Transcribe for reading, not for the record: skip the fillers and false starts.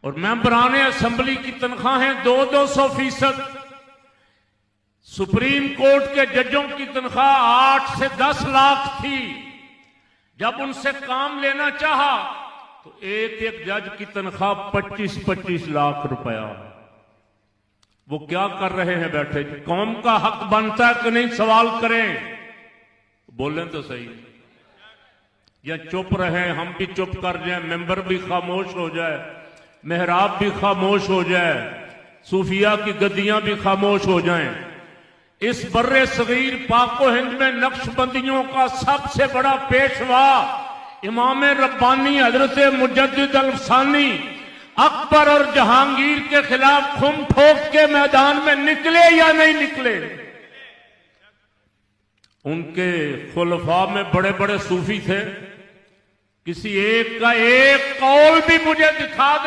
और मेंबरान असेंबली की तनख्वाहें 200-200%। Supreme court के जजों की तनख्वाह 8 से 10 लाख थी। जब उनसे काम लेना चाहा तो एक एक जज की तनख्वाह 25-25 लाख रुपया। वो क्या कर रहे हैं बैठे? कौम का हक बनता है कि नहीं, सवाल करें, बोलें तो सही। या चुप रहे, हम भी चुप कर जाए, मेंबर भी खामोश हो जाए, मेहराब भी खामोश हो जाए, सूफिया की गद्दियां भी खामोश हो जाएं। इस बर्रे सगीर पाको हिंद में नक्शबंदियों का सबसे बड़ा पेशवा इमाम रब्बानी हजरत मुजद्दिद अल-सानी अकबर और जहांगीर के खिलाफ खुम ठोक के मैदान में निकले या नहीं निकले? उनके खुलफा में बड़े बड़े सूफी थे। किसी एक का एक कौल भी मुझे दिखा दे।